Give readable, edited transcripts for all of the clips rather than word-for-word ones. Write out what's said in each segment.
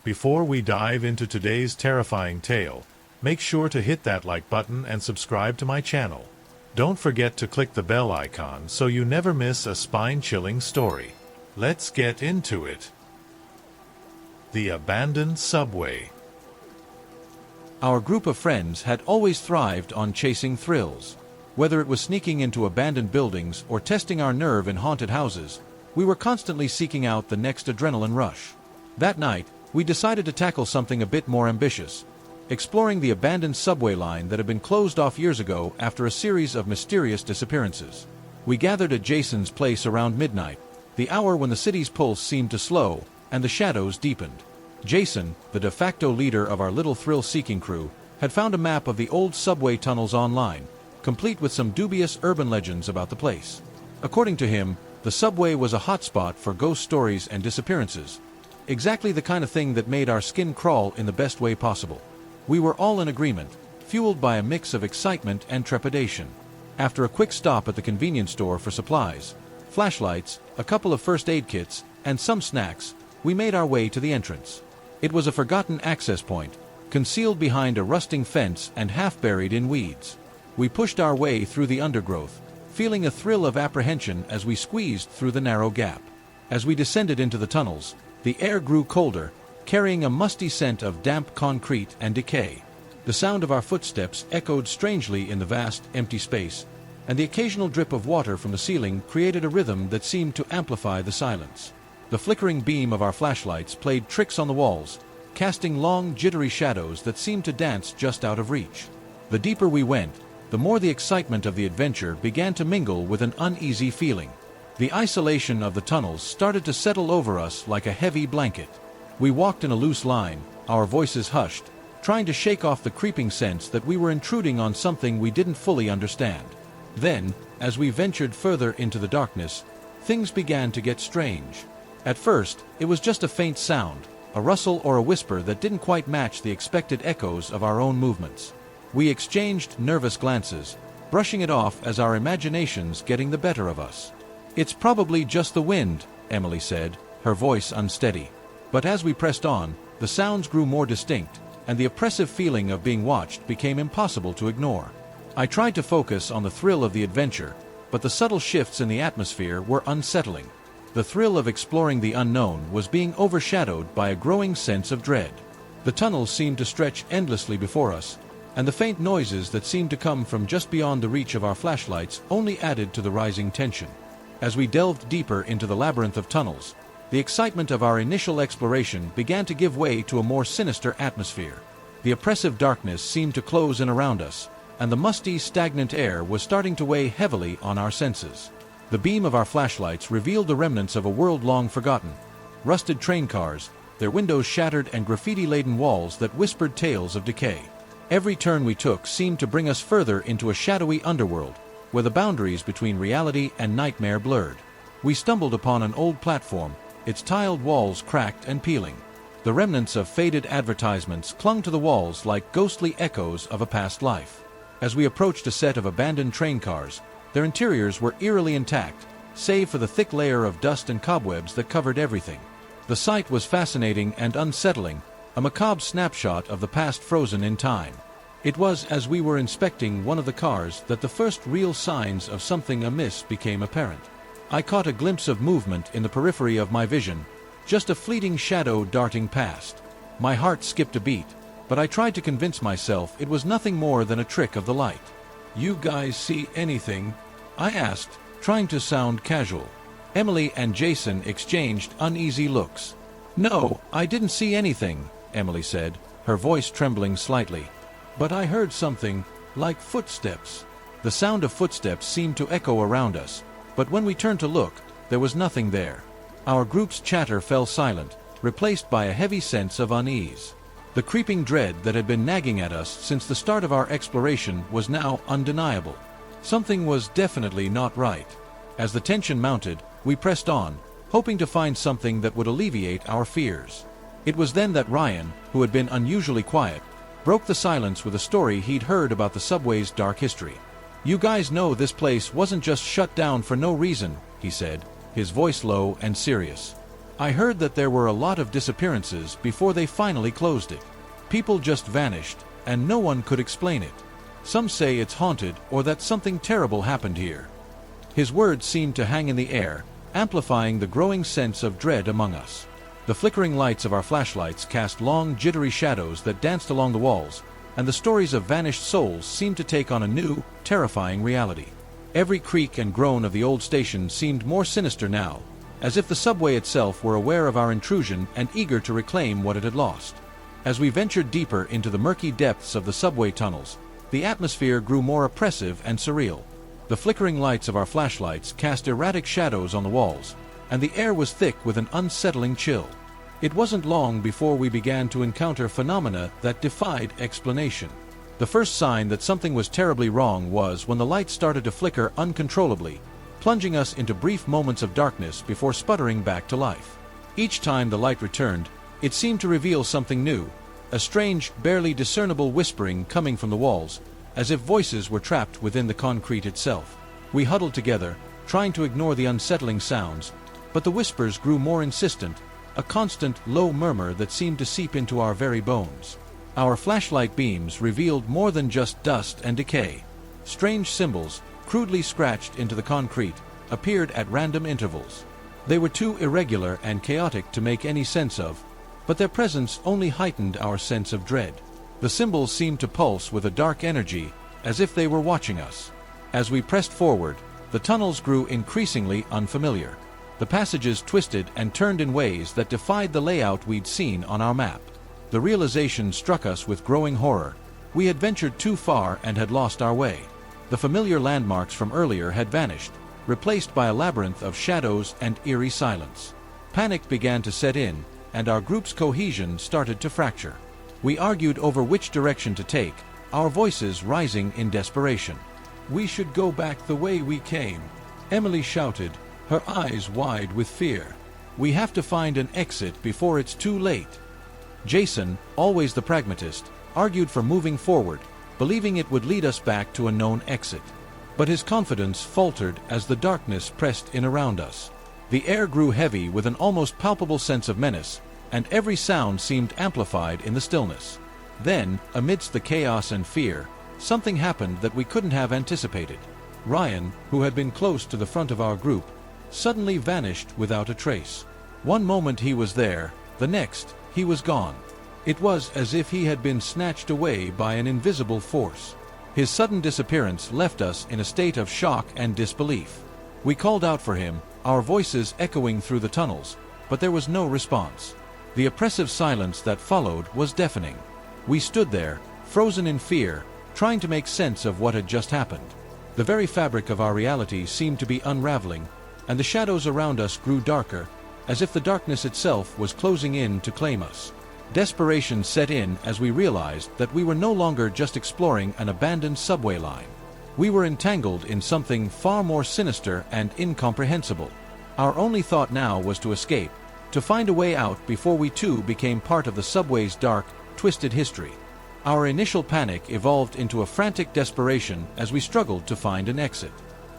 Before we dive into today's terrifying tale, make sure to hit that like button and subscribe to my channel. Don't forget to click the bell icon so you never miss a spine-chilling story. Let's get into it. The abandoned subway. Our group of friends had always thrived on chasing thrills. Whether it was sneaking into abandoned buildings or testing our nerve in haunted houses, we were constantly seeking out the next adrenaline rush. That night, we decided to tackle something a bit more ambitious, exploring the abandoned subway line that had been closed off years ago after a series of mysterious disappearances. We gathered at Jason's place around midnight, the hour when the city's pulse seemed to slow and the shadows deepened. Jason, the de facto leader of our little thrill-seeking crew, had found a map of the old subway tunnels online, complete with some dubious urban legends about the place. According to him, the subway was a hotspot for ghost stories and disappearances. Exactly the kind of thing that made our skin crawl in the best way possible. We were all in agreement, fueled by a mix of excitement and trepidation. After a quick stop at the convenience store for supplies, flashlights, a couple of first aid kits, and some snacks, we made our way to the entrance. It was a forgotten access point, concealed behind a rusting fence and half buried in weeds. We pushed our way through the undergrowth, feeling a thrill of apprehension as we squeezed through the narrow gap. As we descended into the tunnels, the air grew colder, carrying a musty scent of damp concrete and decay. The sound of our footsteps echoed strangely in the vast, empty space, and the occasional drip of water from the ceiling created a rhythm that seemed to amplify the silence. The flickering beam of our flashlights played tricks on the walls, casting long, jittery shadows that seemed to dance just out of reach. The deeper we went, the more the excitement of the adventure began to mingle with an uneasy feeling. The isolation of the tunnels started to settle over us like a heavy blanket. We walked in a loose line, our voices hushed, trying to shake off the creeping sense that we were intruding on something we didn't fully understand. Then, as we ventured further into the darkness, things began to get strange. At first, it was just a faint sound, a rustle or a whisper that didn't quite match the expected echoes of our own movements. We exchanged nervous glances, brushing it off as our imaginations getting the better of us. "It's probably just the wind," Emily said, her voice unsteady. But as we pressed on, the sounds grew more distinct, and the oppressive feeling of being watched became impossible to ignore. I tried to focus on the thrill of the adventure, but the subtle shifts in the atmosphere were unsettling. The thrill of exploring the unknown was being overshadowed by a growing sense of dread. The tunnels seemed to stretch endlessly before us, and the faint noises that seemed to come from just beyond the reach of our flashlights only added to the rising tension. As we delved deeper into the labyrinth of tunnels, the excitement of our initial exploration began to give way to a more sinister atmosphere. The oppressive darkness seemed to close in around us, and the musty, stagnant air was starting to weigh heavily on our senses. The beam of our flashlights revealed the remnants of a world long forgotten. Rusted train cars, their windows shattered and graffiti-laden walls that whispered tales of decay. Every turn we took seemed to bring us further into a shadowy underworld, where the boundaries between reality and nightmare blurred. We stumbled upon an old platform, its tiled walls cracked and peeling. The remnants of faded advertisements clung to the walls like ghostly echoes of a past life. As we approached a set of abandoned train cars, their interiors were eerily intact, save for the thick layer of dust and cobwebs that covered everything. The sight was fascinating and unsettling, a macabre snapshot of the past frozen in time. It was as we were inspecting one of the cars that the first real signs of something amiss became apparent. I caught a glimpse of movement in the periphery of my vision, just a fleeting shadow darting past. My heart skipped a beat, but I tried to convince myself it was nothing more than a trick of the light. "You guys see anything?" I asked, trying to sound casual. Emily and Jason exchanged uneasy looks. "No, I didn't see anything," Emily said, her voice trembling slightly. "But I heard something, like footsteps." The sound of footsteps seemed to echo around us, but when we turned to look, there was nothing there. Our group's chatter fell silent, replaced by a heavy sense of unease. The creeping dread that had been nagging at us since the start of our exploration was now undeniable. Something was definitely not right. As the tension mounted, we pressed on, hoping to find something that would alleviate our fears. It was then that Ryan, who had been unusually quiet, broke the silence with a story he'd heard about the subway's dark history. "You guys know this place wasn't just shut down for no reason," he said, his voice low and serious. I heard that there were a lot of disappearances before they finally closed it. People just vanished, and no one could explain it. Some say it's haunted or that something terrible happened here. His words seemed to hang in the air, amplifying the growing sense of dread among us. The flickering lights of our flashlights cast long, jittery shadows that danced along the walls, and the stories of vanished souls seemed to take on a new, terrifying reality. Every creak and groan of the old station seemed more sinister now, as if the subway itself were aware of our intrusion and eager to reclaim what it had lost. As we ventured deeper into the murky depths of the subway tunnels, the atmosphere grew more oppressive and surreal. The flickering lights of our flashlights cast erratic shadows on the walls, and the air was thick with an unsettling chill. It wasn't long before we began to encounter phenomena that defied explanation. The first sign that something was terribly wrong was when the lights started to flicker uncontrollably, plunging us into brief moments of darkness before sputtering back to life. Each time the light returned, it seemed to reveal something new, a strange, barely discernible whispering coming from the walls, as if voices were trapped within the concrete itself. We huddled together, trying to ignore the unsettling sounds, but the whispers grew more insistent, a constant, low murmur that seemed to seep into our very bones. Our flashlight beams revealed more than just dust and decay. Strange symbols, crudely scratched into the concrete, appeared at random intervals. They were too irregular and chaotic to make any sense of, but their presence only heightened our sense of dread. The symbols seemed to pulse with a dark energy, as if they were watching us. As we pressed forward, the tunnels grew increasingly unfamiliar. The passages twisted and turned in ways that defied the layout we'd seen on our map. The realization struck us with growing horror. We had ventured too far and had lost our way. The familiar landmarks from earlier had vanished, replaced by a labyrinth of shadows and eerie silence. Panic began to set in, and our group's cohesion started to fracture. We argued over which direction to take, our voices rising in desperation. "We should go back the way we came," Emily shouted, her eyes wide with fear. "We have to find an exit before it's too late." Jason, always the pragmatist, argued for moving forward, believing it would lead us back to a known exit. But his confidence faltered as the darkness pressed in around us. The air grew heavy with an almost palpable sense of menace, and every sound seemed amplified in the stillness. Then, amidst the chaos and fear, something happened that we couldn't have anticipated. Ryan, who had been close to the front of our group, suddenly vanished without a trace. One moment he was there, the next, he was gone. It was as if he had been snatched away by an invisible force. His sudden disappearance left us in a state of shock and disbelief. We called out for him, our voices echoing through the tunnels, but there was no response. The oppressive silence that followed was deafening. We stood there, frozen in fear, trying to make sense of what had just happened. The very fabric of our reality seemed to be unraveling, and the shadows around us grew darker, as if the darkness itself was closing in to claim us. Desperation set in as we realized that we were no longer just exploring an abandoned subway line. We were entangled in something far more sinister and incomprehensible. Our only thought now was to escape, to find a way out before we too became part of the subway's dark, twisted history. Our initial panic evolved into a frantic desperation as we struggled to find an exit.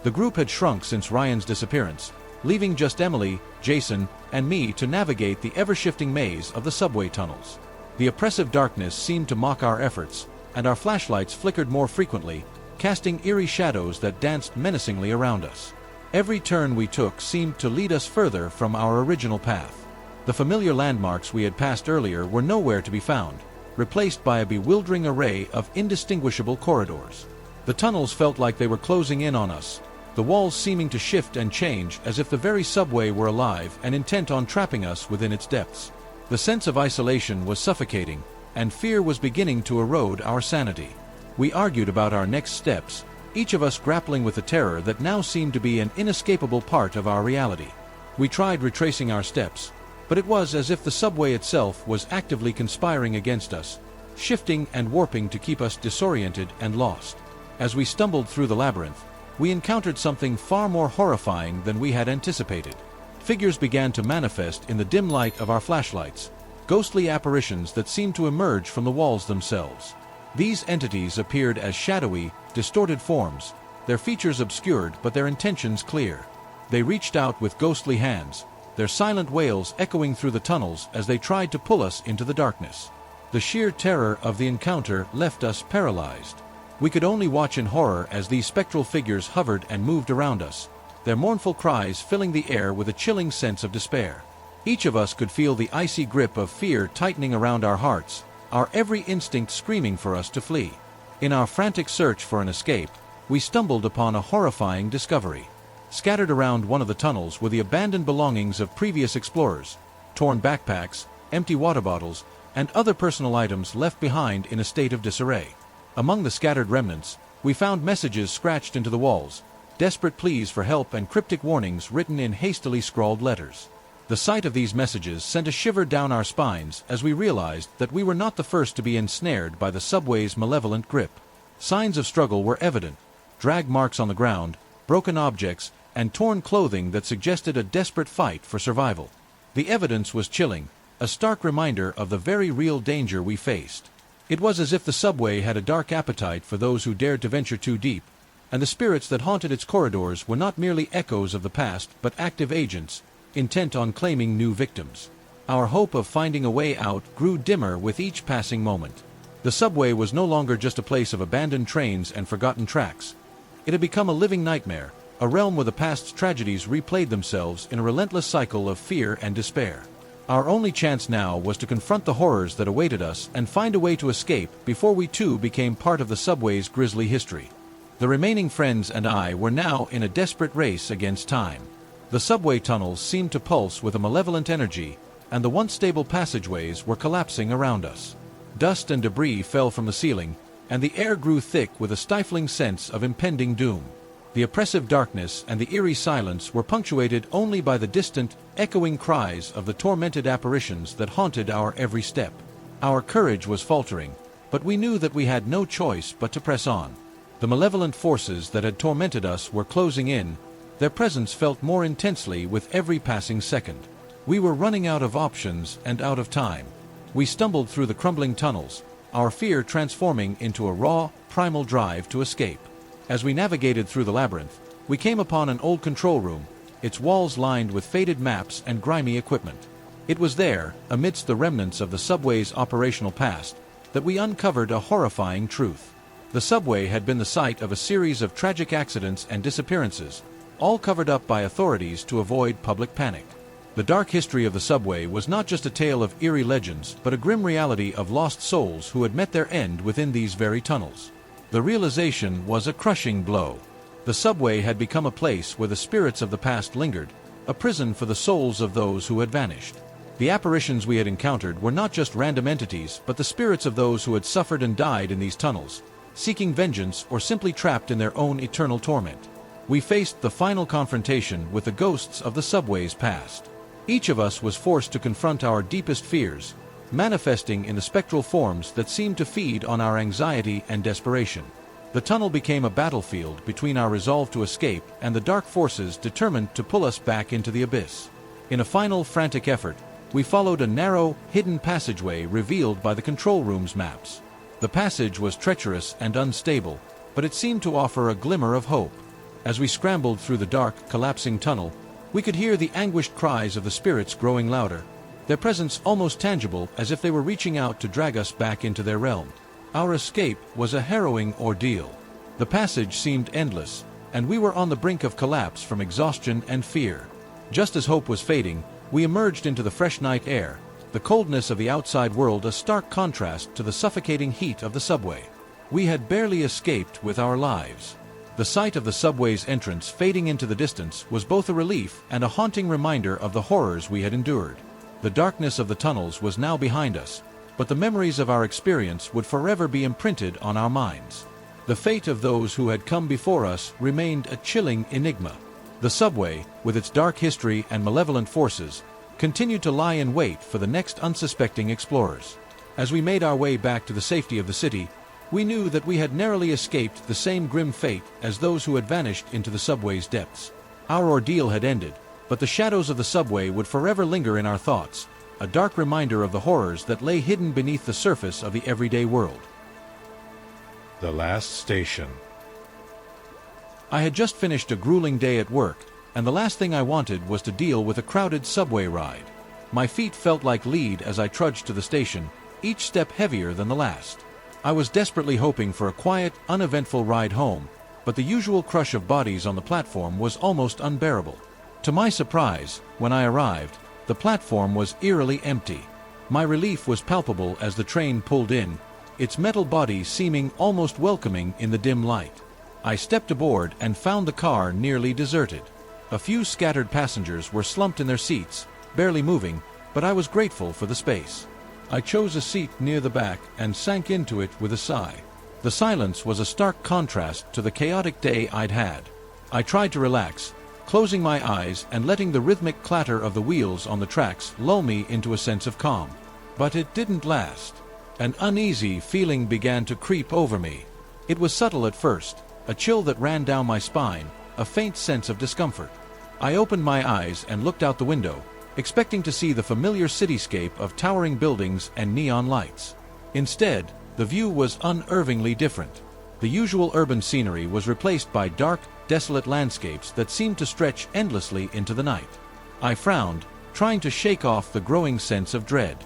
The group had shrunk since Ryan's disappearance, leaving just Emily, Jason, and me to navigate the ever-shifting maze of the subway tunnels. The oppressive darkness seemed to mock our efforts, and our flashlights flickered more frequently, casting eerie shadows that danced menacingly around us. Every turn we took seemed to lead us further from our original path. The familiar landmarks we had passed earlier were nowhere to be found, replaced by a bewildering array of indistinguishable corridors. The tunnels felt like they were closing in on us, the walls seeming to shift and change as if the very subway were alive and intent on trapping us within its depths. The sense of isolation was suffocating, and fear was beginning to erode our sanity. We argued about our next steps, each of us grappling with the terror that now seemed to be an inescapable part of our reality. We tried retracing our steps, but it was as if the subway itself was actively conspiring against us, shifting and warping to keep us disoriented and lost. As we stumbled through the labyrinth, we encountered something far more horrifying than we had anticipated. Figures began to manifest in the dim light of our flashlights, ghostly apparitions that seemed to emerge from the walls themselves. These entities appeared as shadowy, distorted forms, their features obscured but their intentions clear. They reached out with ghostly hands, their silent wails echoing through the tunnels as they tried to pull us into the darkness. The sheer terror of the encounter left us paralyzed. We could only watch in horror as these spectral figures hovered and moved around us, their mournful cries filling the air with a chilling sense of despair. Each of us could feel the icy grip of fear tightening around our hearts, our every instinct screaming for us to flee. In our frantic search for an escape, we stumbled upon a horrifying discovery. Scattered around one of the tunnels were the abandoned belongings of previous explorers, torn backpacks, empty water bottles, and other personal items left behind in a state of disarray. Among the scattered remnants, we found messages scratched into the walls, desperate pleas for help and cryptic warnings written in hastily scrawled letters. The sight of these messages sent a shiver down our spines as we realized that we were not the first to be ensnared by the subway's malevolent grip. Signs of struggle were evident: drag marks on the ground, broken objects, and torn clothing that suggested a desperate fight for survival. The evidence was chilling, a stark reminder of the very real danger we faced. It was as if the subway had a dark appetite for those who dared to venture too deep, and the spirits that haunted its corridors were not merely echoes of the past but active agents, intent on claiming new victims. Our hope of finding a way out grew dimmer with each passing moment. The subway was no longer just a place of abandoned trains and forgotten tracks. It had become a living nightmare, a realm where the past's tragedies replayed themselves in a relentless cycle of fear and despair. Our only chance now was to confront the horrors that awaited us and find a way to escape before we too became part of the subway's grisly history. The remaining friends and I were now in a desperate race against time. The subway tunnels seemed to pulse with a malevolent energy, and the once stable passageways were collapsing around us. Dust and debris fell from the ceiling, and the air grew thick with a stifling sense of impending doom. The oppressive darkness and the eerie silence were punctuated only by the distant, echoing cries of the tormented apparitions that haunted our every step. Our courage was faltering, but we knew that we had no choice but to press on. The malevolent forces that had tormented us were closing in, their presence felt more intensely with every passing second. We were running out of options and out of time. We stumbled through the crumbling tunnels, our fear transforming into a raw, primal drive to escape. As we navigated through the labyrinth, we came upon an old control room, its walls lined with faded maps and grimy equipment. It was there, amidst the remnants of the subway's operational past, that we uncovered a horrifying truth. The subway had been the site of a series of tragic accidents and disappearances, all covered up by authorities to avoid public panic. The dark history of the subway was not just a tale of eerie legends, but a grim reality of lost souls who had met their end within these very tunnels. The realization was a crushing blow. The subway had become a place where the spirits of the past lingered, a prison for the souls of those who had vanished. The apparitions we had encountered were not just random entities, but the spirits of those who had suffered and died in these tunnels, seeking vengeance or simply trapped in their own eternal torment. We faced the final confrontation with the ghosts of the subway's past. Each of us was forced to confront our deepest fears, manifesting in the spectral forms that seemed to feed on our anxiety and desperation. The tunnel became a battlefield between our resolve to escape and the dark forces determined to pull us back into the abyss. In a final frantic effort, we followed a narrow, hidden passageway revealed by the control room's maps. The passage was treacherous and unstable, but it seemed to offer a glimmer of hope. As we scrambled through the dark, collapsing tunnel, we could hear the anguished cries of the spirits growing louder, their presence almost tangible as if they were reaching out to drag us back into their realm. Our escape was a harrowing ordeal. The passage seemed endless, and we were on the brink of collapse from exhaustion and fear. Just as hope was fading, we emerged into the fresh night air, the coldness of the outside world a stark contrast to the suffocating heat of the subway. We had barely escaped with our lives. The sight of the subway's entrance fading into the distance was both a relief and a haunting reminder of the horrors we had endured. The darkness of the tunnels was now behind us, but the memories of our experience would forever be imprinted on our minds. The fate of those who had come before us remained a chilling enigma. The subway, with its dark history and malevolent forces, continued to lie in wait for the next unsuspecting explorers. As we made our way back to the safety of the city, we knew that we had narrowly escaped the same grim fate as those who had vanished into the subway's depths. Our ordeal had ended, but the shadows of the subway would forever linger in our thoughts, a dark reminder of the horrors that lay hidden beneath the surface of the everyday world. The last station. I had just finished a grueling day at work, and the last thing I wanted was to deal with a crowded subway ride. My feet felt like lead as I trudged to the station, each step heavier than the last. I was desperately hoping for a quiet, uneventful ride home, but the usual crush of bodies on the platform was almost unbearable. To my surprise, when I arrived, the platform was eerily empty. My relief was palpable as the train pulled in, its metal body seeming almost welcoming in the dim light. I stepped aboard and found the car nearly deserted. A few scattered passengers were slumped in their seats, barely moving, but I was grateful for the space. I chose a seat near the back and sank into it with a sigh. The silence was a stark contrast to the chaotic day I'd had. I tried to relax, closing my eyes and letting the rhythmic clatter of the wheels on the tracks lull me into a sense of calm. But it didn't last. An uneasy feeling began to creep over me. It was subtle at first, a chill that ran down my spine, a faint sense of discomfort. I opened my eyes and looked out the window, expecting to see the familiar cityscape of towering buildings and neon lights. Instead, the view was unervingly different. The usual urban scenery was replaced by dark, desolate landscapes that seemed to stretch endlessly into the night. I frowned, trying to shake off the growing sense of dread.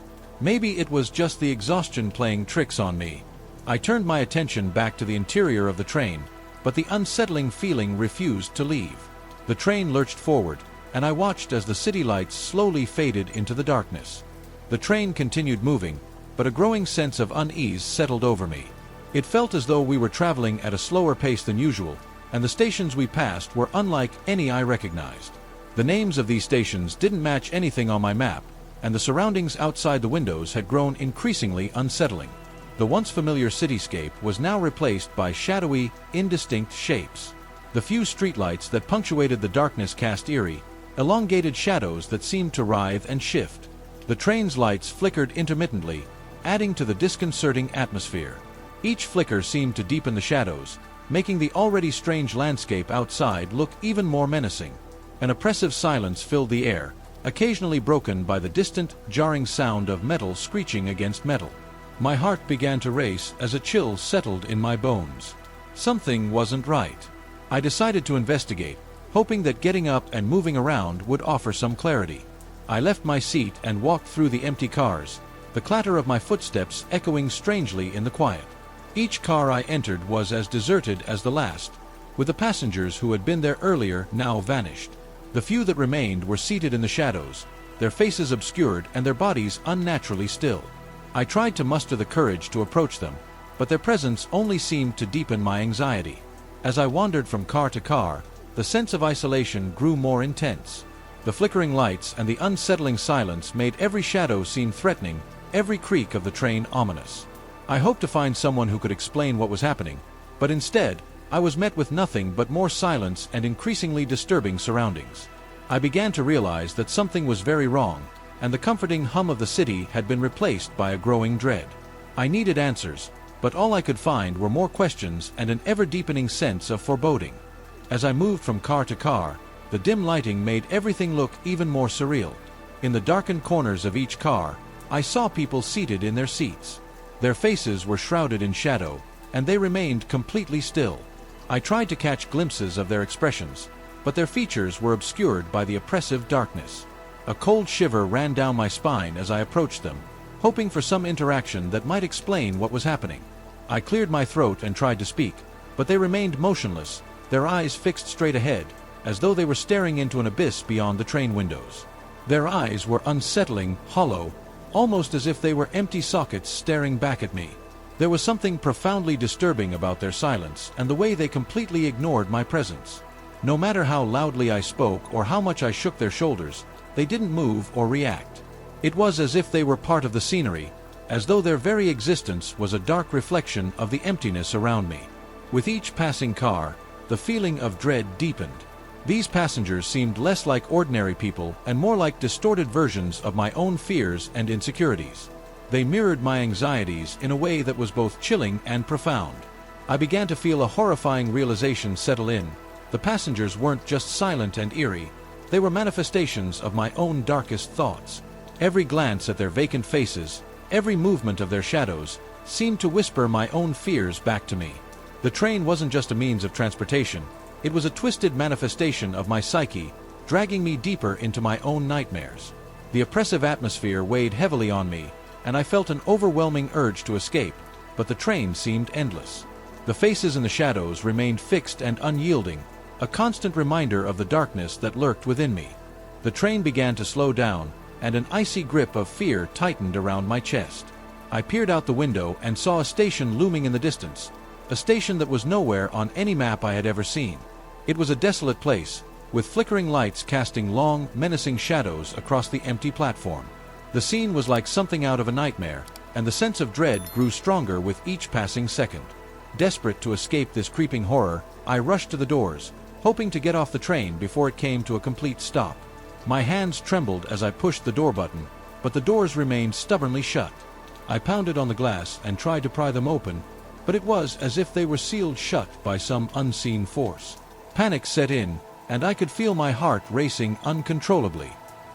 Maybe it was just the exhaustion playing tricks on me. I turned my attention back to the interior of the train, but the unsettling feeling refused to leave. The train lurched forward, and I watched as the city lights slowly faded into the darkness. The train continued moving, but a growing sense of unease settled over me. It felt as though we were traveling at a slower pace than usual, and the stations we passed were unlike any I recognized. The names of these stations didn't match anything on my map, and the surroundings outside the windows had grown increasingly unsettling. The once familiar cityscape was now replaced by shadowy, indistinct shapes. The few streetlights that punctuated the darkness cast eerie, elongated shadows that seemed to writhe and shift. The train's lights flickered intermittently, adding to the disconcerting atmosphere. Each flicker seemed to deepen the shadows, making the already strange landscape outside look even more menacing. An oppressive silence filled the air, occasionally broken by the distant, jarring sound of metal screeching against metal. My heart began to race as a chill settled in my bones. Something wasn't right. I decided to investigate, hoping that getting up and moving around would offer some clarity. I left my seat and walked through the empty cars, the clatter of my footsteps echoing strangely in the quiet. Each car I entered was as deserted as the last, with the passengers who had been there earlier now vanished. The few that remained were seated in the shadows, their faces obscured and their bodies unnaturally still. I tried to muster the courage to approach them, but their presence only seemed to deepen my anxiety. As I wandered from car to car, the sense of isolation grew more intense. The flickering lights and the unsettling silence made every shadow seem threatening, every creak of the train ominous. I hoped to find someone who could explain what was happening, but instead, I was met with nothing but more silence and increasingly disturbing surroundings. I began to realize that something was very wrong, and the comforting hum of the city had been replaced by a growing dread. I needed answers, but all I could find were more questions and an ever-deepening sense of foreboding. As I moved from car to car, the dim lighting made everything look even more surreal. In the darkened corners of each car, I saw people seated in their seats. Their faces were shrouded in shadow, and they remained completely still. I tried to catch glimpses of their expressions, but their features were obscured by the oppressive darkness. A cold shiver ran down my spine as I approached them, hoping for some interaction that might explain what was happening. I cleared my throat and tried to speak, but they remained motionless, their eyes fixed straight ahead, as though they were staring into an abyss beyond the train windows. Their eyes were unsettling, hollow, almost as if they were empty sockets staring back at me. There was something profoundly disturbing about their silence and the way they completely ignored my presence. No matter how loudly I spoke or how much I shook their shoulders, they didn't move or react. It was as if they were part of the scenery, as though their very existence was a dark reflection of the emptiness around me. With each passing car, the feeling of dread deepened. These passengers seemed less like ordinary people and more like distorted versions of my own fears and insecurities. They mirrored my anxieties in a way that was both chilling and profound. I began to feel a horrifying realization settle in. The passengers weren't just silent and eerie, they were manifestations of my own darkest thoughts. Every glance at their vacant faces, every movement of their shadows, seemed to whisper my own fears back to me. The train wasn't just a means of transportation, It was a twisted manifestation of my psyche, dragging me deeper into my own nightmares. The oppressive atmosphere weighed heavily on me, and I felt an overwhelming urge to escape, but the train seemed endless. The faces in the shadows remained fixed and unyielding, a constant reminder of the darkness that lurked within me. The train began to slow down, and an icy grip of fear tightened around my chest. I peered out the window and saw a station looming in the distance, a station that was nowhere on any map I had ever seen. It was a desolate place, with flickering lights casting long, menacing shadows across the empty platform. The scene was like something out of a nightmare, and the sense of dread grew stronger with each passing second. Desperate to escape this creeping horror, I rushed to the doors, hoping to get off the train before it came to a complete stop. My hands trembled as I pushed the door button, but the doors remained stubbornly shut. I pounded on the glass and tried to pry them open, but it was as if they were sealed shut by some unseen force. Panic set in, and I could feel my heart racing uncontrollably.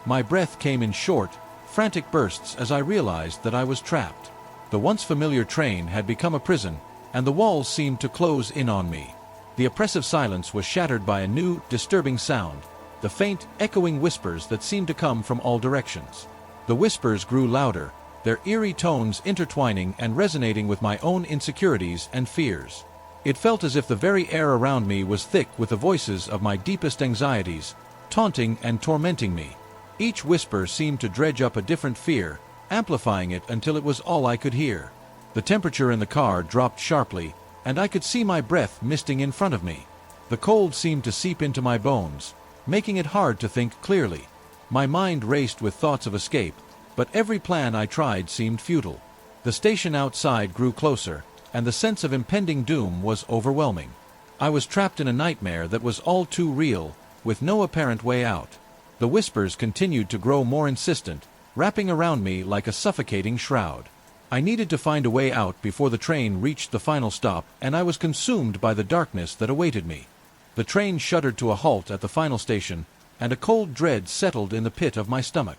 My breath came in short, frantic bursts as I realized that I was trapped. The once familiar train had become a prison, and the walls seemed to close in on me. The oppressive silence was shattered by a new, disturbing sound, the faint, echoing whispers that seemed to come from all directions. The whispers grew louder, their eerie tones intertwining and resonating with my own insecurities and fears. It felt as if the very air around me was thick with the voices of my deepest anxieties, taunting and tormenting me. Each whisper seemed to dredge up a different fear, amplifying it until it was all I could hear. The temperature in the car dropped sharply, and I could see my breath misting in front of me. The cold seemed to seep into my bones, making it hard to think clearly. My mind raced with thoughts of escape, but every plan I tried seemed futile. The station outside grew closer, and the sense of impending doom was overwhelming. I was trapped in a nightmare that was all too real, with no apparent way out. The whispers continued to grow more insistent, wrapping around me like a suffocating shroud. I needed to find a way out before the train reached the final stop, and I was consumed by the darkness that awaited me. The train shuddered to a halt at the final station, and a cold dread settled in the pit of my stomach.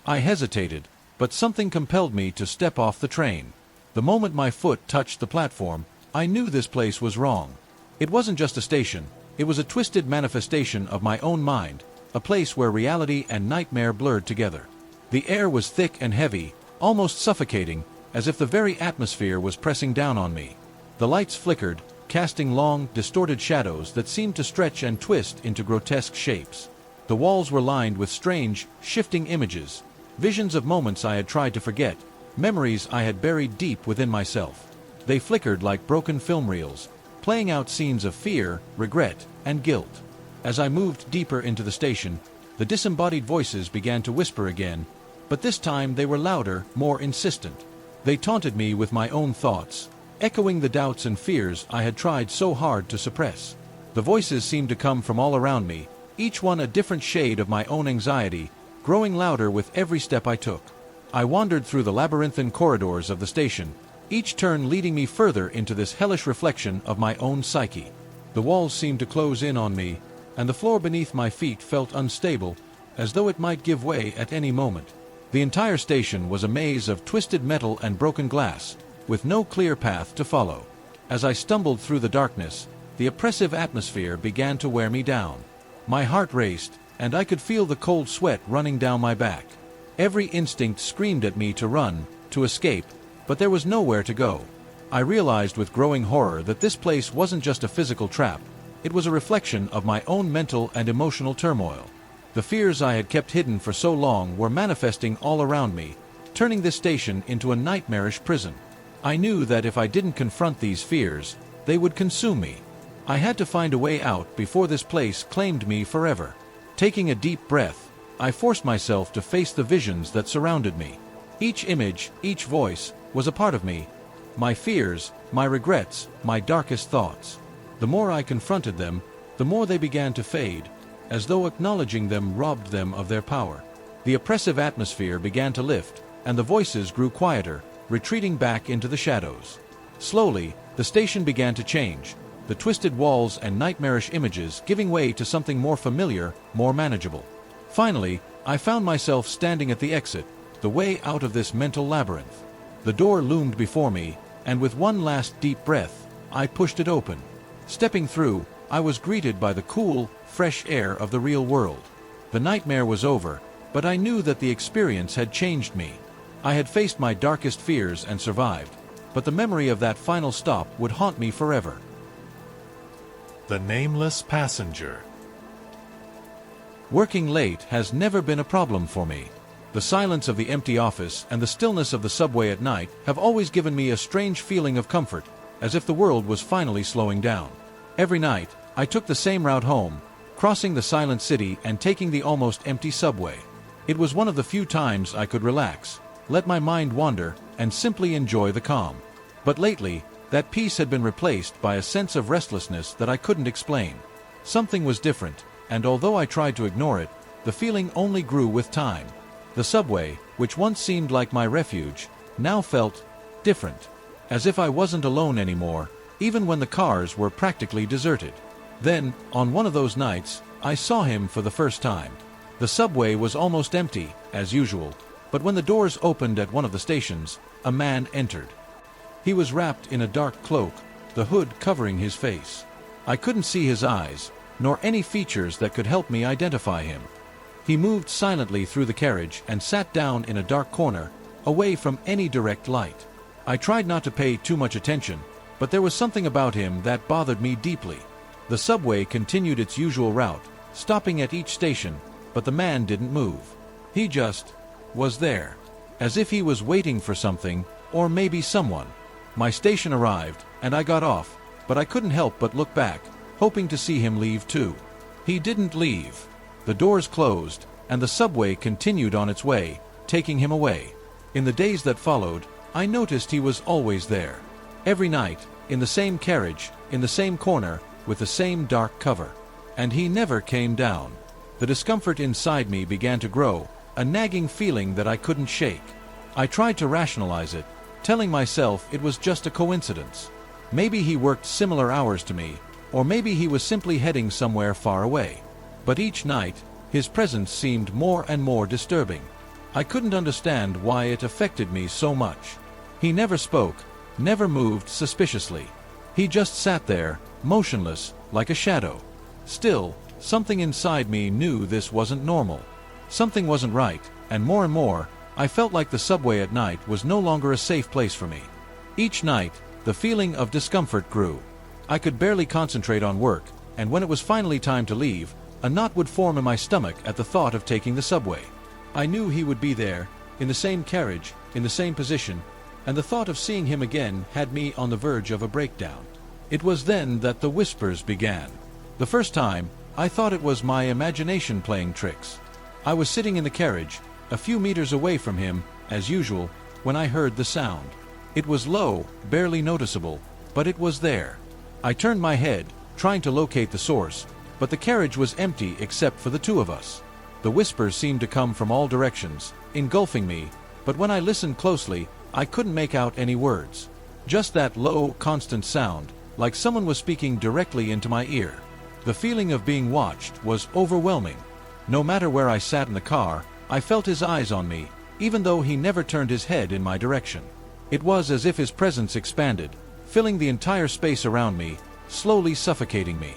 I hesitated, but something compelled me to step off the train. The moment my foot touched the platform, I knew this place was wrong. It wasn't just a station, it was a twisted manifestation of my own mind, a place where reality and nightmare blurred together. The air was thick and heavy, almost suffocating, as if the very atmosphere was pressing down on me. The lights flickered, casting long, distorted shadows that seemed to stretch and twist into grotesque shapes. The walls were lined with strange, shifting images, visions of moments I had tried to forget, memories I had buried deep within myself. They flickered like broken film reels, playing out scenes of fear, regret, and guilt. As I moved deeper into the station, the disembodied voices began to whisper again, but this time they were louder, more insistent. They taunted me with my own thoughts, echoing the doubts and fears I had tried so hard to suppress. The voices seemed to come from all around me, each one a different shade of my own anxiety, growing louder with every step I took. I wandered through the labyrinthine corridors of the station, each turn leading me further into this hellish reflection of my own psyche. The walls seemed to close in on me, and the floor beneath my feet felt unstable, as though it might give way at any moment. The entire station was a maze of twisted metal and broken glass, with no clear path to follow. As I stumbled through the darkness, the oppressive atmosphere began to wear me down. My heart raced, and I could feel the cold sweat running down my back. Every instinct screamed at me to run, to escape, but there was nowhere to go. I realized with growing horror that this place wasn't just a physical trap, it was a reflection of my own mental and emotional turmoil. The fears I had kept hidden for so long were manifesting all around me, turning this station into a nightmarish prison. I knew that if I didn't confront these fears, they would consume me. I had to find a way out before this place claimed me forever. Taking a deep breath, I forced myself to face the visions that surrounded me. Each image, each voice, was a part of me. My fears, my regrets, my darkest thoughts. The more I confronted them, the more they began to fade, as though acknowledging them robbed them of their power. The oppressive atmosphere began to lift, and the voices grew quieter, retreating back into the shadows. Slowly, the station began to change, the twisted walls and nightmarish images giving way to something more familiar, more manageable. Finally, I found myself standing at the exit, the way out of this mental labyrinth. The door loomed before me, and with one last deep breath, I pushed it open. Stepping through, I was greeted by the cool, fresh air of the real world. The nightmare was over, but I knew that the experience had changed me. I had faced my darkest fears and survived, but the memory of that final stop would haunt me forever. The nameless passenger. Working late has never been a problem for me. The silence of the empty office and the stillness of the subway at night have always given me a strange feeling of comfort, as if the world was finally slowing down. Every night, I took the same route home, crossing the silent city and taking the almost empty subway. It was one of the few times I could relax, let my mind wander, and simply enjoy the calm. But lately, that peace had been replaced by a sense of restlessness that I couldn't explain. Something was different, and although I tried to ignore it, the feeling only grew with time. The subway, which once seemed like my refuge, now felt different, as if I wasn't alone anymore, even when the cars were practically deserted. Then, on one of those nights, I saw him for the first time. The subway was almost empty, as usual, but when the doors opened at one of the stations, a man entered. He was wrapped in a dark cloak, the hood covering his face. I couldn't see his eyes, nor any features that could help me identify him. He moved silently through the carriage and sat down in a dark corner, away from any direct light. I tried not to pay too much attention, but there was something about him that bothered me deeply. The subway continued its usual route, stopping at each station, but the man didn't move. He just was there, as if he was waiting for something, or maybe someone. My station arrived, and I got off, but I couldn't help but look back, hoping to see him leave too. He didn't leave. The doors closed, and the subway continued on its way, taking him away. In the days that followed, I noticed he was always there. Every night, in the same carriage, in the same corner, with the same dark cover. And he never came down. The discomfort inside me began to grow, a nagging feeling that I couldn't shake. I tried to rationalize it, telling myself it was just a coincidence. Maybe he worked similar hours to me, or maybe he was simply heading somewhere far away. But each night, his presence seemed more and more disturbing. I couldn't understand why it affected me so much. He never spoke, never moved suspiciously. He just sat there, motionless, like a shadow. Still, something inside me knew this wasn't normal. Something wasn't right, and more, I felt like the subway at night was no longer a safe place for me. Each night, the feeling of discomfort grew. I could barely concentrate on work, and when it was finally time to leave, a knot would form in my stomach at the thought of taking the subway. I knew he would be there, in the same carriage, in the same position, and the thought of seeing him again had me on the verge of a breakdown. It was then that the whispers began. The first time, I thought it was my imagination playing tricks. I was sitting in the carriage, a few meters away from him, as usual, when I heard the sound. It was low, barely noticeable, but it was there. I turned my head, trying to locate the source, but the carriage was empty except for the two of us. The whispers seemed to come from all directions, engulfing me, but when I listened closely, I couldn't make out any words. Just that low, constant sound, like someone was speaking directly into my ear. The feeling of being watched was overwhelming. No matter where I sat in the car, I felt his eyes on me, even though he never turned his head in my direction. It was as if his presence expanded, filling the entire space around me, slowly suffocating me.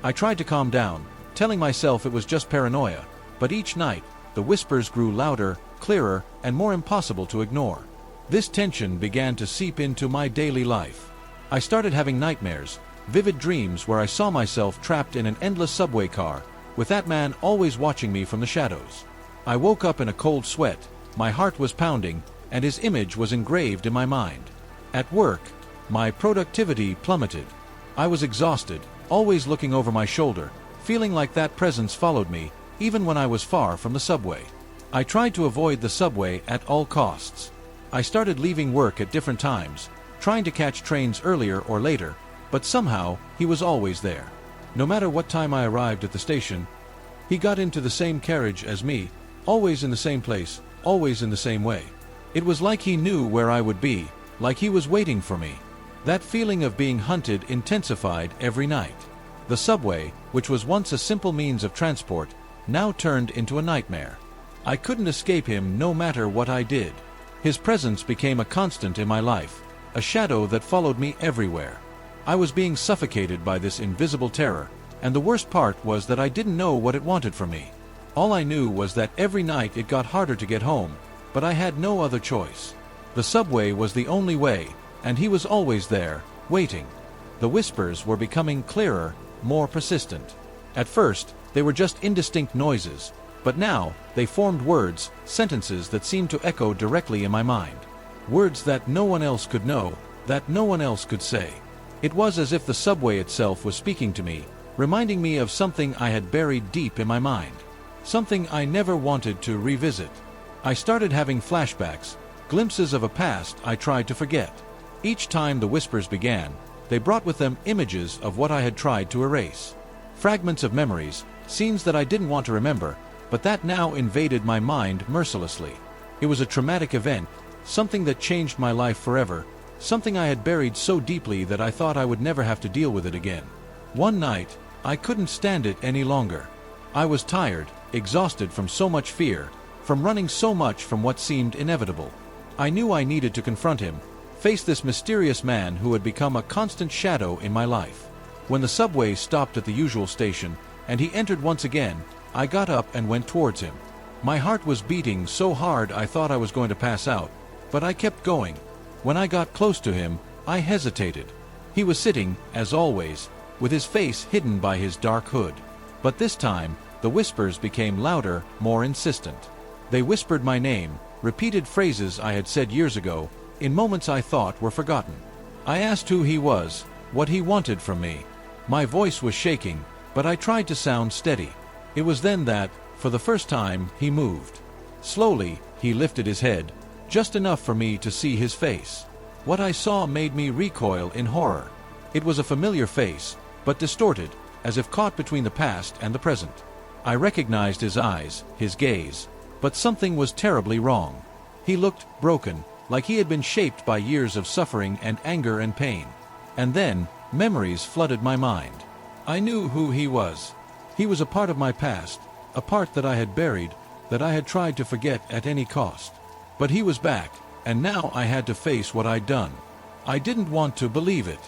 I tried to calm down, telling myself it was just paranoia, but each night, the whispers grew louder, clearer, and more impossible to ignore. This tension began to seep into my daily life. I started having nightmares, vivid dreams where I saw myself trapped in an endless subway car, with that man always watching me from the shadows. I woke up in a cold sweat, my heart was pounding, and his image was engraved in my mind. At work, my productivity plummeted. I was exhausted, always looking over my shoulder, feeling like that presence followed me, even when I was far from the subway. I tried to avoid the subway at all costs. I started leaving work at different times, trying to catch trains earlier or later, but somehow he was always there. No matter what time I arrived at the station, he got into the same carriage as me, always in the same place, always in the same way. It was like he knew where I would be, like he was waiting for me. That feeling of being hunted intensified every night. The subway, which was once a simple means of transport, now turned into a nightmare. I couldn't escape him no matter what I did. His presence became a constant in my life, a shadow that followed me everywhere. I was being suffocated by this invisible terror, and the worst part was that I didn't know what it wanted from me. All I knew was that every night it got harder to get home, but I had no other choice. The subway was the only way, and he was always there, waiting. The whispers were becoming clearer, more persistent. At first, they were just indistinct noises, but now they formed words, sentences that seemed to echo directly in my mind. Words that no one else could know, that no one else could say. It was as if the subway itself was speaking to me, reminding me of something I had buried deep in my mind. Something I never wanted to revisit. I started having flashbacks, glimpses of a past I tried to forget. Each time the whispers began, they brought with them images of what I had tried to erase. Fragments of memories, scenes that I didn't want to remember, but that now invaded my mind mercilessly. It was a traumatic event, something that changed my life forever, something I had buried so deeply that I thought I would never have to deal with it again. One night, I couldn't stand it any longer. I was tired, exhausted from so much fear, from running so much from what seemed inevitable. I knew I needed to confront him, face this mysterious man who had become a constant shadow in my life. When the subway stopped at the usual station, and he entered once again, I got up and went towards him. My heart was beating so hard I thought I was going to pass out, but I kept going. When I got close to him, I hesitated. He was sitting, as always, with his face hidden by his dark hood. But this time, the whispers became louder, more insistent. They whispered my name, repeated phrases I had said years ago, in moments I thought were forgotten. I asked who he was, what he wanted from me. My voice was shaking, but I tried to sound steady. It was then that, for the first time, he moved. Slowly, he lifted his head, just enough for me to see his face. What I saw made me recoil in horror. It was a familiar face, but distorted, as if caught between the past and the present. I recognized his eyes, his gaze, but something was terribly wrong. He looked broken, like he had been shaped by years of suffering and anger and pain. And then, memories flooded my mind. I knew who he was. He was a part of my past, a part that I had buried, that I had tried to forget at any cost. But he was back, and now I had to face what I'd done. I didn't want to believe it.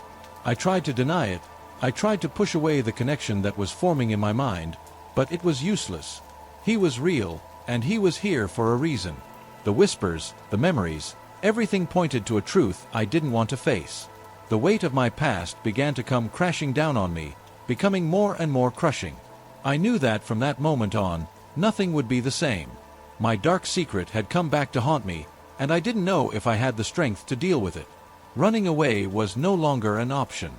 I tried to deny it. I tried to push away the connection that was forming in my mind, but it was useless. He was real, and he was here for a reason. The whispers, the memories, everything pointed to a truth I didn't want to face. The weight of my past began to come crashing down on me, becoming more and more crushing. I knew that from that moment on, nothing would be the same. My dark secret had come back to haunt me, and I didn't know if I had the strength to deal with it. Running away was no longer an option.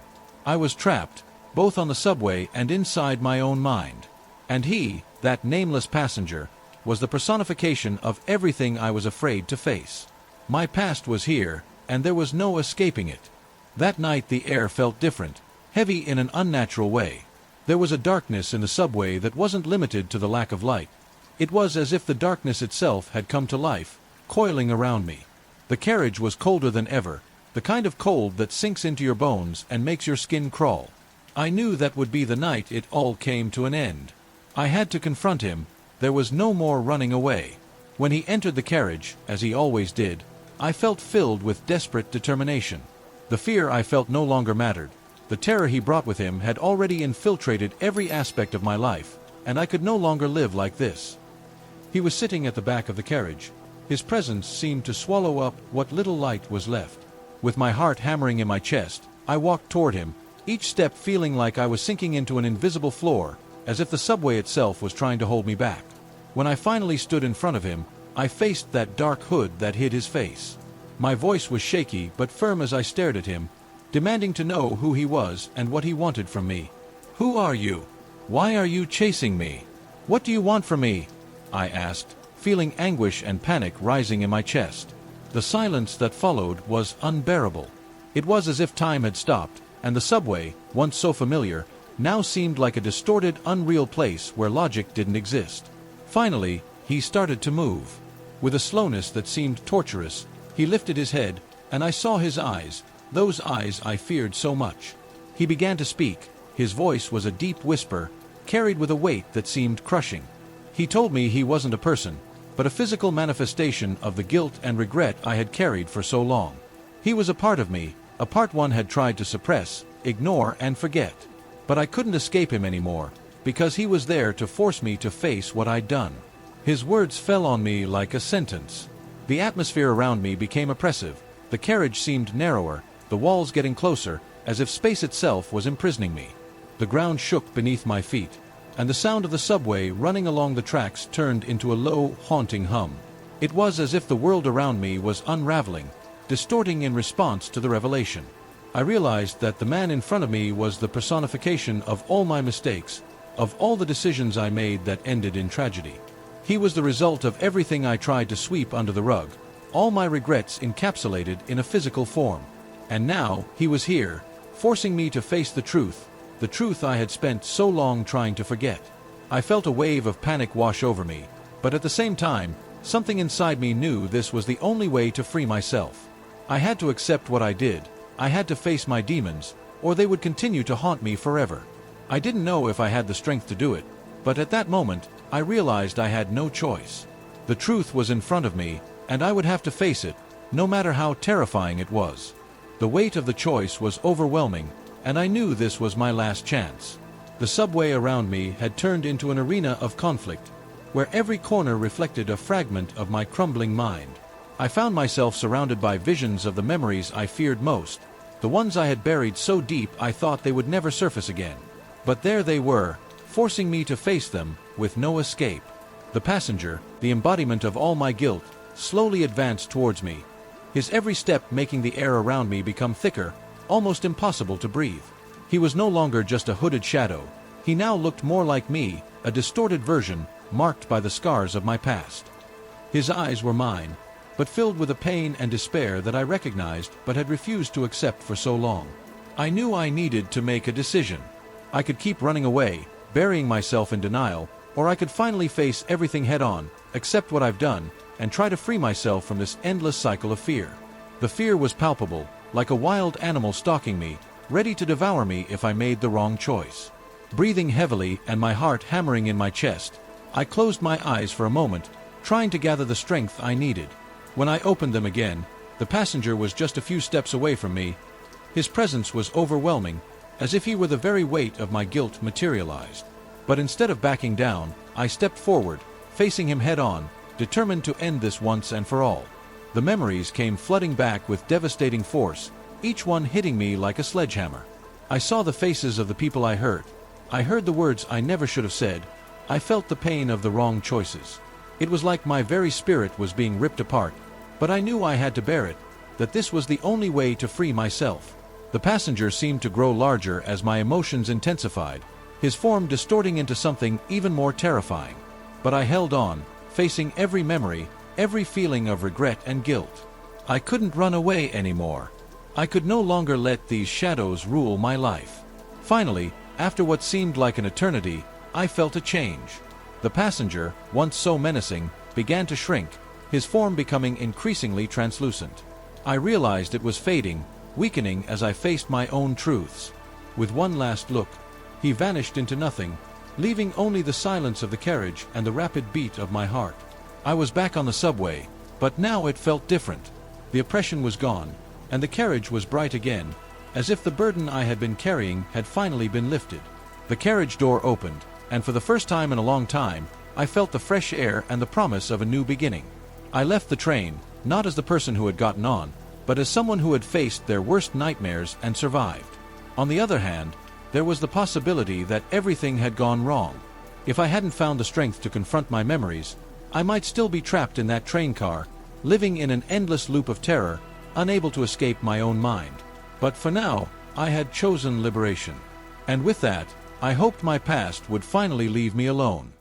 I was trapped, both on the subway and inside my own mind. And he, that nameless passenger, was the personification of everything I was afraid to face. My past was here, and there was no escaping it. That night the air felt different, heavy in an unnatural way. There was a darkness in the subway that wasn't limited to the lack of light. It was as if the darkness itself had come to life, coiling around me. The carriage was colder than ever, the kind of cold that sinks into your bones and makes your skin crawl. I knew that would be the night it all came to an end. I had to confront him. There was no more running away. When he entered the carriage, as he always did, I felt filled with desperate determination. The fear I felt no longer mattered. The terror he brought with him had already infiltrated every aspect of my life, and I could no longer live like this. He was sitting at the back of the carriage. His presence seemed to swallow up what little light was left. With my heart hammering in my chest, I walked toward him, each step feeling like I was sinking into an invisible floor, as if the subway itself was trying to hold me back. When I finally stood in front of him, I faced that dark hood that hid his face. My voice was shaky but firm as I stared at him, demanding to know who he was and what he wanted from me. "Who are you? Why are you chasing me? What do you want from me?" I asked, feeling anguish and panic rising in my chest. The silence that followed was unbearable. It was as if time had stopped, and the subway, once so familiar, now seemed like a distorted, unreal place where logic didn't exist. Finally, he started to move. With a slowness that seemed torturous, he lifted his head, and I saw his eyes, those eyes I feared so much. He began to speak. His voice was a deep whisper, carried with a weight that seemed crushing. He told me he wasn't a person, but a physical manifestation of the guilt and regret I had carried for so long. He was a part of me, A part one had tried to suppress, ignore, and forget. But I couldn't escape him anymore, because he was there to force me to face what I'd done. His words fell on me like a sentence. The atmosphere around me became oppressive. The carriage seemed narrower, the walls getting closer, as if space itself was imprisoning me. The ground shook beneath my feet, and the sound of the subway running along the tracks turned into a low, haunting hum. It was as if the world around me was unraveling, distorting in response to the revelation. I realized that the man in front of me was the personification of all my mistakes, of all the decisions I made that ended in tragedy. He was the result of everything I tried to sweep under the rug, all my regrets encapsulated in a physical form. And now, he was here, forcing me to face the truth I had spent so long trying to forget. I felt a wave of panic wash over me, but at the same time, something inside me knew this was the only way to free myself. I had to accept what I did. I had to face my demons, or they would continue to haunt me forever. I didn't know if I had the strength to do it, but at that moment, I realized I had no choice. The truth was in front of me, and I would have to face it, no matter how terrifying it was. The weight of the choice was overwhelming, and I knew this was my last chance. The subway around me had turned into an arena of conflict, where every corner reflected a fragment of my crumbling mind. I found myself surrounded by visions of the memories I feared most, the ones I had buried so deep I thought they would never surface again. But there they were, forcing me to face them, with no escape. The passenger, the embodiment of all my guilt, slowly advanced towards me, his every step making the air around me become thicker, almost impossible to breathe. He was no longer just a hooded shadow. He now looked more like me, a distorted version, marked by the scars of my past. His eyes were mine, but filled with a pain and despair that I recognized but had refused to accept for so long. I knew I needed to make a decision. I could keep running away, burying myself in denial, or I could finally face everything head-on, accept what I've done, and try to free myself from this endless cycle of fear. The fear was palpable, like a wild animal stalking me, ready to devour me if I made the wrong choice. Breathing heavily and my heart hammering in my chest, I closed my eyes for a moment, trying to gather the strength I needed. When I opened them again, the passenger was just a few steps away from me. His presence was overwhelming, as if he were the very weight of my guilt materialized. But instead of backing down, I stepped forward, facing him head-on, determined to end this once and for all. The memories came flooding back with devastating force, each one hitting me like a sledgehammer. I saw the faces of the people I hurt. I heard the words I never should have said. I felt the pain of the wrong choices. It was like my very spirit was being ripped apart, but I knew I had to bear it, that this was the only way to free myself. The passenger seemed to grow larger as my emotions intensified, his form distorting into something even more terrifying. But I held on, facing every memory, every feeling of regret and guilt. I couldn't run away anymore. I could no longer let these shadows rule my life. Finally, after what seemed like an eternity, I felt a change. The passenger, once so menacing, began to shrink, his form becoming increasingly translucent. I realized it was fading, weakening as I faced my own truths. With one last look, he vanished into nothing, leaving only the silence of the carriage and the rapid beat of my heart. I was back on the subway, but now it felt different. The oppression was gone, and the carriage was bright again, as if the burden I had been carrying had finally been lifted. The carriage door opened, and for the first time in a long time, I felt the fresh air and the promise of a new beginning. I left the train, not as the person who had gotten on, but as someone who had faced their worst nightmares and survived. On the other hand, there was the possibility that everything had gone wrong. If I hadn't found the strength to confront my memories, I might still be trapped in that train car, living in an endless loop of terror, unable to escape my own mind. But for now, I had chosen liberation. And with that, I hoped my past would finally leave me alone.